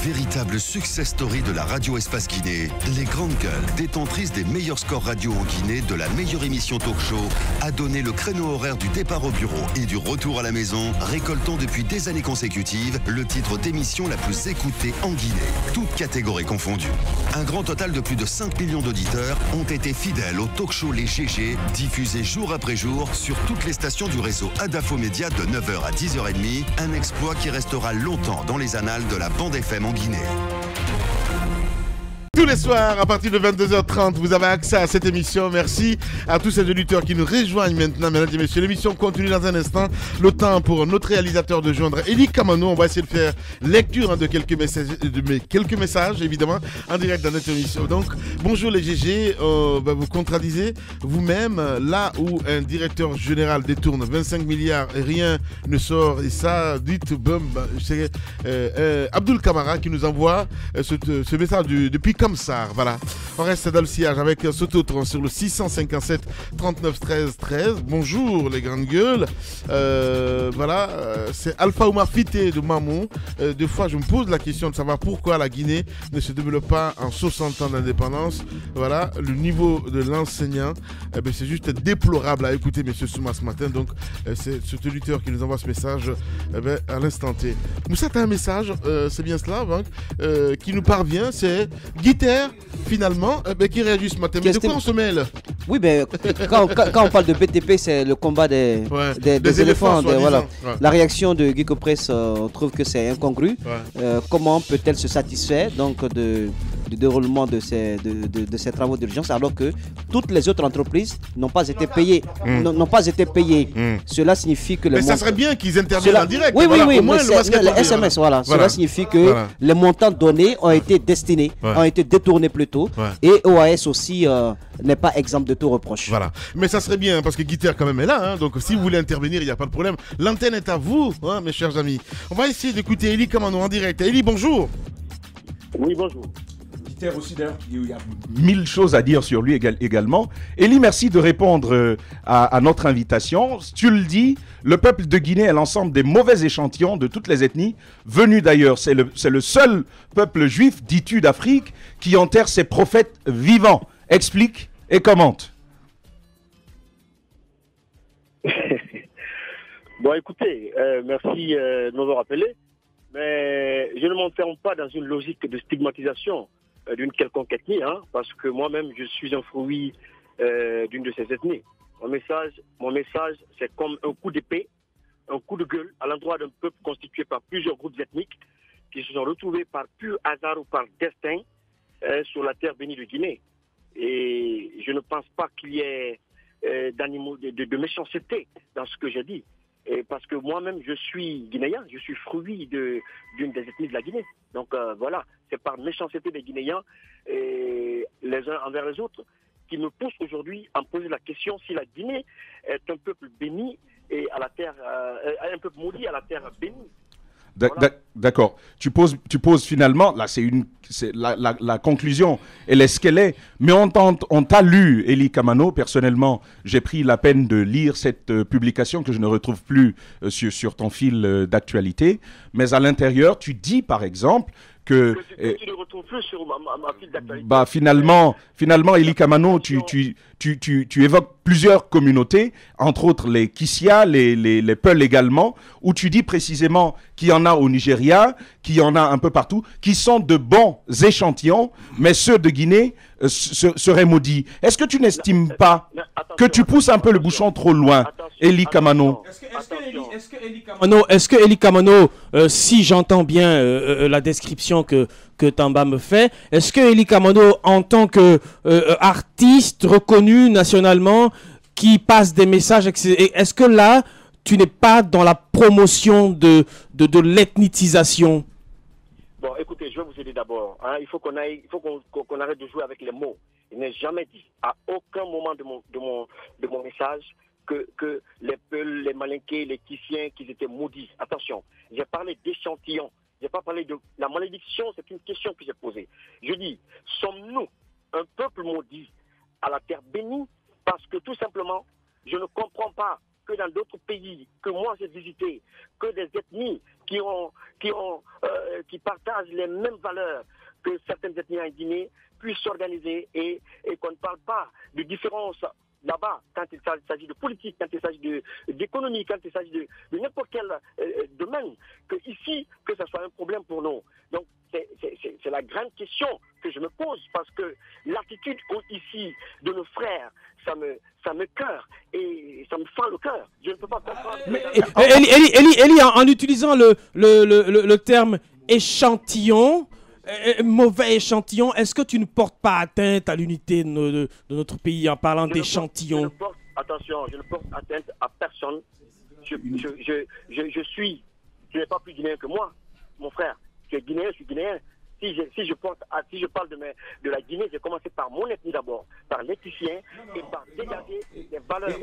Véritable success story de la radio Espace Guinée, les Grandes Gueules, détentrices des meilleurs scores radio en Guinée, de la meilleure émission talk show, a donné le créneau horaire du départ au bureau et du retour à la maison, récoltant depuis des années consécutives le titre d'émission la plus écoutée en Guinée, toutes catégories confondues. Un grand total de plus de 5 millions d'auditeurs ont été fidèles au talk show Les GG, diffusé jour après jour sur toutes les stations du réseau Adafo Média de 9h à 10h30, un exploit qui restera longtemps dans les annales de la bande FM en Guinée. Tous les soirs, à partir de 22h30, vous avez accès à cette émission. Merci à tous ces auditeurs qui nous rejoignent maintenant, mesdames et messieurs. L'émission continue dans un instant. Le temps pour notre réalisateur de joindre Eli Kamano. On va essayer de faire lecture de quelques messages, évidemment, en direct dans notre émission. Donc, bonjour les GG. Vous contradisez vous-même. Là où un directeur général détourne 25 milliards et rien ne sort, et ça, dites, c'est Abdul Kamara qui nous envoie ce message depuis comme ça, voilà. On reste dans le sillage avec Sototron sur le 657 39 13 13. Bonjour les grandes gueules. Voilà, c'est Alpha Oumar Fité de Mamou. Des fois, je me pose la question de savoir pourquoi la Guinée ne se développe pas en 60 ans d'indépendance. Voilà, le niveau de l'enseignant, c'est juste déplorable à écouter, monsieur Souma, ce matin. Donc, c'est ce auditeur qui nous envoie ce message à l'instant T. Moussa, tu as un message, c'est bien cela, hein, qui nous parvient, c'est Guiter, finalement, qui réagit ce matin. Mais de quoi on se mêle? Oui, ben, quand on parle de BTP, c'est le combat des éléphants. Voilà. Ouais. La réaction de Geeko Press, on trouve que c'est incongru. Ouais. Comment peut-elle se satisfaire donc, du déroulement de ces travaux d'urgence alors que toutes les autres entreprises n'ont pas été payées. Cela signifie que... Mais ça serait bien qu'ils interviennent en direct. Oui, voilà, oui, mais le SMS, voilà. Cela signifie que les montants donnés ont été destinés, ont été détournés plus tôt. Ouais. Et OAS aussi n'est pas exempt de tout reproche. Voilà. Mais ça serait bien parce que Guiter quand même est là. Hein, donc si vous voulez intervenir, il n'y a pas de problème. L'antenne est à vous, hein, mes chers amis. On va essayer d'écouter Eli Kamano en direct. Eli, bonjour. Oui, bonjour. Aussi, il y a 1000 choses à dire sur lui également. Eli, merci de répondre à notre invitation. Tu le dis, le peuple de Guinée est l'ensemble des mauvais échantillons de toutes les ethnies venues d'ailleurs. C'est le seul peuple juif, dis-tu, d'Afrique qui enterre ses prophètes vivants. Explique et commente. Bon, écoutez, merci de m'avoir appelé, mais je ne m'enferme pas dans une logique de stigmatisation d'une quelconque ethnie, hein, parce que moi-même, je suis un fruit d'une de ces ethnies. Mon message, c'est comme un coup d'épée, un coup de gueule à l'endroit d'un peuple constitué par plusieurs groupes ethniques qui se sont retrouvés par pur hasard ou par destin sur la terre bénie de Guinée. Et je ne pense pas qu'il y ait de méchanceté dans ce que j'ai dit. Et parce que moi-même, je suis guinéen, je suis fruit d'une des ethnies de la Guinée. Donc voilà, c'est par méchanceté des Guinéens et les uns envers les autres qui me poussent aujourd'hui à me poser la question si la Guinée est un peuple béni et à la terre, un peuple maudit à la terre bénie. Voilà. D'accord. Tu poses finalement, là c'est la conclusion, elle est ce qu'elle est. Mais on t'a lu, Eli Kamano. Personnellement, j'ai pris la peine de lire cette publication que je ne retrouve plus sur ton fil d'actualité. Mais à l'intérieur, tu dis par exemple que tu ne retrouves plus sur ma fil d'actualité. Bah finalement, Eli Kamano, tu évoques plusieurs communautés, entre autres les Kissia, les Peul également, où tu dis précisément qu'il y en a au Nigeria, qu'il y en a un peu partout, qui sont de bons échantillons, mais ceux de Guinée seraient maudits. Est-ce que tu n'estimes pas que tu pousses un peu le bouchon trop loin, Eli Kamano? Est-ce que Eli Kamano, si j'entends bien la description que Tamba me fait, est-ce que Eli Kamano, en tant qu'artiste reconnu nationalement, qui passe des messages, est-ce que là, tu n'es pas dans la promotion de l'ethnicisation? Bon, écoutez, je vais vous aider d'abord. Hein. Il faut qu'on arrête de jouer avec les mots. Il n'est jamais dit, à aucun moment de mon message, que les Peuls, les Malinqués, les Kissiens, qu'ils étaient maudits. Attention, j'ai parlé d'échantillons. Je n'ai pas parlé de la malédiction, c'est une question que j'ai posée. Je dis, sommes-nous un peuple maudit à la terre bénie? Parce que tout simplement, je ne comprends pas que dans d'autres pays que moi j'ai visités, que des ethnies qui partagent les mêmes valeurs que certaines ethnies en Guinée puissent s'organiser et qu'on ne parle pas de différence là-bas quand il s'agit de politique, quand il s'agit d'économie, quand il s'agit de n'importe quel domaine, que ici, que ce soit un problème pour nous. Donc c'est la grande question que je me pose, parce que l'attitude ici de nos frères, ça me cœur et ça me fend le cœur. Je ne peux pas comprendre. Eli, en utilisant le terme échantillon, mauvais échantillon, est-ce que tu ne portes pas atteinte à l'unité de notre pays en parlant d'échantillon? Attention, je ne porte atteinte à personne. Je n'ai pas plus guinéen que moi, mon frère. Tu es guinéen, je suis guinéen. Si je parle de la Guinée, j'ai commencé par mon ethnie d'abord, par l'ethnicien, et par dégager des valeurs.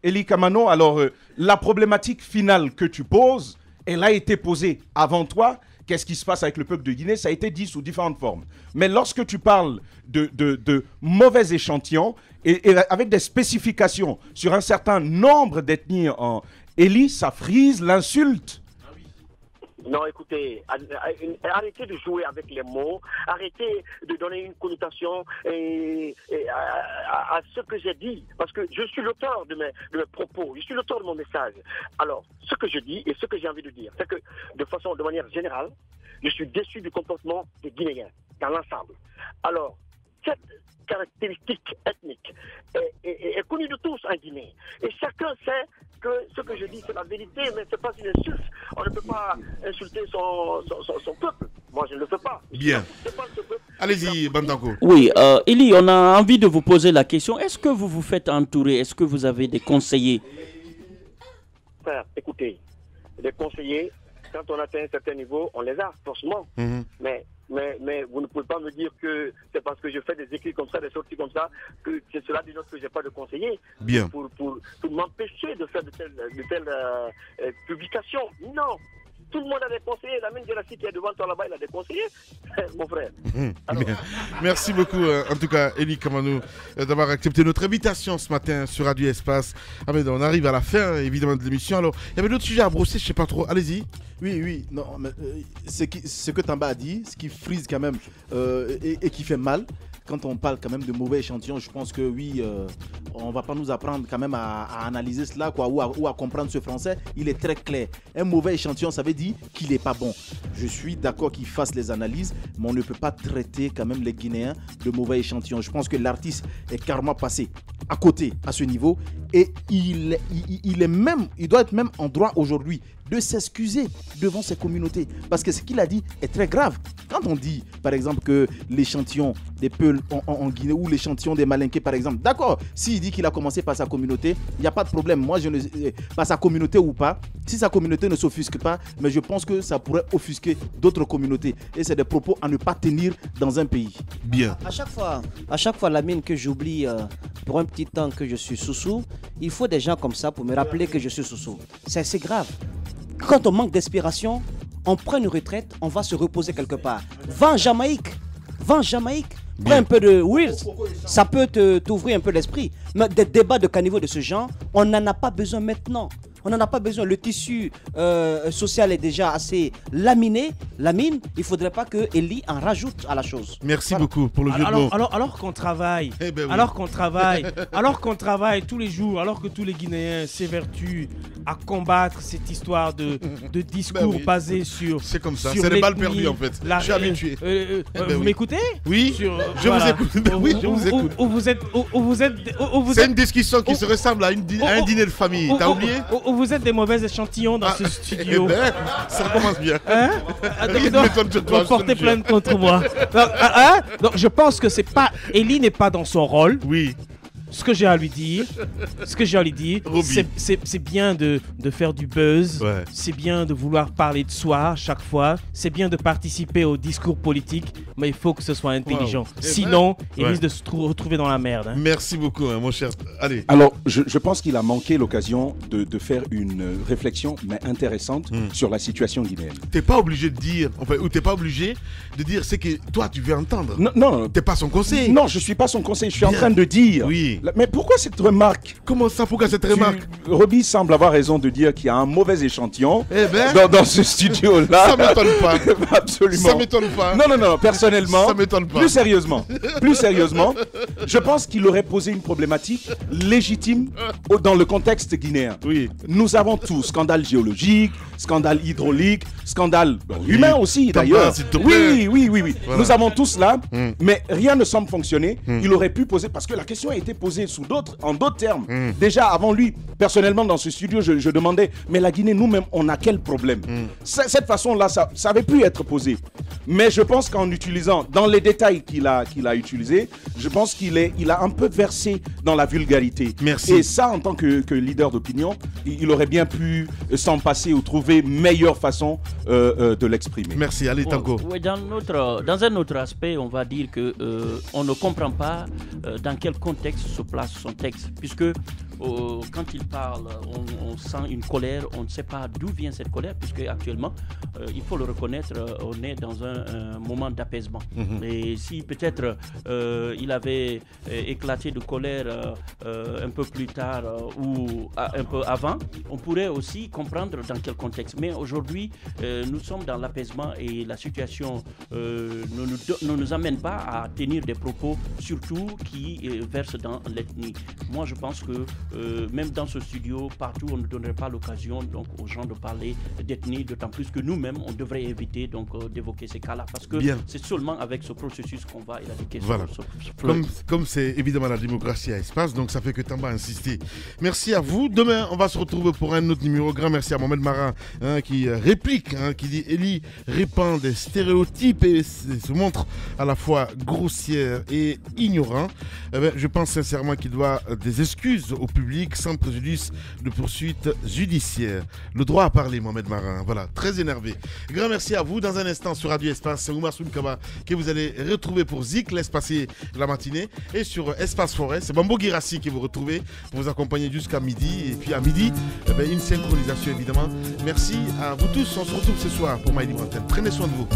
Eli Kamano, alors la problématique finale que tu poses, elle a été posée avant toi. Qu'est-ce qui se passe avec le peuple de Guinée? Ça a été dit sous différentes formes. Mais lorsque tu parles de mauvais échantillons et avec des spécifications sur un certain nombre d'ethnies en Eli, ça frise l'insulte. Non, écoutez, arrêtez de jouer avec les mots, arrêtez de donner une connotation à ce que j'ai dit, parce que je suis l'auteur de mes propos, je suis l'auteur de mon message. Alors, ce que je dis et ce que j'ai envie de dire, c'est que de manière générale, je suis déçu du comportement des Guinéens dans l'ensemble. Alors, cette caractéristique ethnique est connue de tous en Guinée. Et chacun sait que ce que je dis, c'est la vérité, mais ce n'est pas une insulte. On ne peut pas insulter son peuple. Moi, je ne le fais pas. Bien. Allez-y, Bantanko. Oui, Eli, on a envie de vous poser la question. Est-ce que vous vous faites entourer? Est-ce que vous avez des conseillers? Frère, écoutez, des conseillers, quand on atteint un certain niveau, on les a, forcément. Mais vous ne pouvez pas me dire que c'est parce que je fais des écrits comme ça, des sorties comme ça, que c'est cela dénote que je n'ai pas de conseiller. Bien. Pour m'empêcher de faire de telles publications. Non. Tout le monde a des conseillers. La mine de la cité qui est devant toi là-bas, il a des conseillers, mon frère. Bien. Merci beaucoup, en tout cas, Eli Kamano, d'avoir accepté notre invitation ce matin sur Radio Espace. Ah, mais on arrive à la fin, évidemment, de l'émission. Alors, il y avait d'autres sujets à brosser, je ne sais pas trop. Allez-y. Oui, non, mais ce que Tamba a dit, ce qui frise quand même et qui fait mal, quand on parle quand même de mauvais échantillons, je pense que oui, on ne va pas nous apprendre quand même à analyser cela quoi, ou à comprendre ce français. Il est très clair. Un mauvais échantillon, ça veut dire qu'il n'est pas bon. Je suis d'accord qu'il fasse les analyses, mais on ne peut pas traiter quand même les Guinéens de mauvais échantillons. Je pense que l'artiste est carrément passé à côté à ce niveau et il doit être même en droit aujourd'hui de s'excuser devant ses communautés. Parce que ce qu'il a dit est très grave. Quand on dit, par exemple, que l'échantillon des Peuls en Guinée ou l'échantillon des Malinqués, par exemple, d'accord, s'il dit qu'il a commencé par sa communauté, il n'y a pas de problème. Moi, je ne pas sa communauté ou pas. Si sa communauté ne s'offusque pas, mais je pense que ça pourrait offusquer d'autres communautés. Et c'est des propos à ne pas tenir dans un pays. Bien. À chaque fois, Lamine, que j'oublie pour un petit temps que je suis Soussou, il faut des gens comme ça pour me rappeler que je suis Soussou. C'est assez grave. Quand on manque d'inspiration, on prend une retraite, on va se reposer quelque part. Va en Jamaïque. Prends un peu de weird. Ça peut t'ouvrir un peu l'esprit. Mais des débats de caniveau de ce genre, on n'en a pas besoin maintenant. On n'en a pas besoin. Le tissu social est déjà assez laminé. Lamine, il ne faudrait pas que Eli en rajoute à la chose. Merci beaucoup pour le jeu de mots. Alors qu'on travaille, alors qu'on travaille tous les jours, alors que tous les Guinéens s'évertuent à combattre cette histoire de discours basés sur. C'est comme ça, c'est des balles perdues en fait. Je suis habitué. Vous m'écoutez? Oui, je vous écoute. Oui, je vous écoute. C'est une discussion qui se ressemble à un dîner de famille. T'as oublié? Vous êtes des mauvais échantillons dans ce studio. Ça commence bien. Vous portez plainte contre moi. Donc, je pense que Eli n'est pas dans son rôle. Oui. Ce que j'ai à lui dire, c'est bien de faire du buzz, c'est bien de vouloir parler de soi chaque fois, c'est bien de participer au discours politique, mais il faut que ce soit intelligent. Sinon, il risque de se retrouver dans la merde. Merci beaucoup, mon cher. Allez. Alors, je pense qu'il a manqué l'occasion de faire une réflexion, mais intéressante, sur la situation guinéenne. T'es pas obligé de dire, ou t'es pas obligé de dire ce que toi tu veux entendre. Non. T'es pas son conseil. Non, je suis pas son conseil. Je suis en train de dire. Oui. Oui. Mais pourquoi cette remarque? Comment ça, pourquoi cette remarque? Roby semble avoir raison de dire qu'il y a un mauvais échantillon dans ce studio-là. Ça m'étonne pas. Absolument. Ça m'étonne pas. Non, personnellement. Ça m'étonne pas. Plus sérieusement, je pense qu'il aurait posé une problématique légitime dans le contexte guinéen. Oui. Nous avons tout, scandale géologique, scandale hydraulique, scandale humain aussi d'ailleurs. Oui. Voilà. Nous avons tout cela, mais rien ne semble fonctionner. Il aurait pu poser, parce que la question a été posée en d'autres termes. Déjà avant lui, personnellement dans ce studio, je demandais, mais la Guinée, nous-mêmes, on a quel problème? Cette façon-là, ça avait pu être posé. Mais je pense qu'en utilisant, dans les détails qu'il a utilisés, je pense qu'il a un peu versé dans la vulgarité. Merci. Et ça, en tant que leader d'opinion, il aurait bien pu s'en passer ou trouver meilleure façon de l'exprimer. Merci, allez, Tango. Oui, dans un autre aspect, on va dire que on ne comprend pas dans quel contexte se place son texte, puisque quand il parle, on sent une colère, on ne sait pas d'où vient cette colère, puisque actuellement, il faut le reconnaître, on est dans un moment d'apaisement. Et si peut-être il avait éclaté de colère un peu plus tard ou un peu avant, on pourrait aussi comprendre dans quel contexte. Mais aujourd'hui, nous sommes dans l'apaisement et la situation ne nous amène pas à tenir des propos, surtout qui versent dans l'ethnie. Moi, je pense que même dans ce studio, partout, on ne donnerait pas l'occasion donc aux gens de parler d'ethnie, d'autant plus que nous-mêmes, on devrait éviter donc d'évoquer ces cas-là, parce que c'est seulement avec ce processus qu'on va éradiquer comme c'est évidemment la démocratie à espace, donc ça fait que Tamba a insisté. Merci à vous. Demain, on va se retrouver pour un autre numéro. Grand merci à Mohamed Mara qui réplique, qui dit Eli répand des stéréotypes et se montre à la fois grossière et ignorant. Je pense sincèrement qu'il doit des excuses au public sans préjudice de poursuites judiciaires. Le droit à parler, Mohamed Mara. Voilà, très énervé. Grand merci à vous. Dans un instant sur Radio Espace, c'est Oumar Soulkaba que vous allez retrouver pour Zik, laisse passer la matinée. Et sur Espace Forêt, c'est Bambo Girassi que vous retrouvez pour vous accompagner jusqu'à midi. Et puis à midi, une synchronisation évidemment. Merci à vous tous. On se retrouve ce soir pour My Libre Antenne. Prenez soin de vous.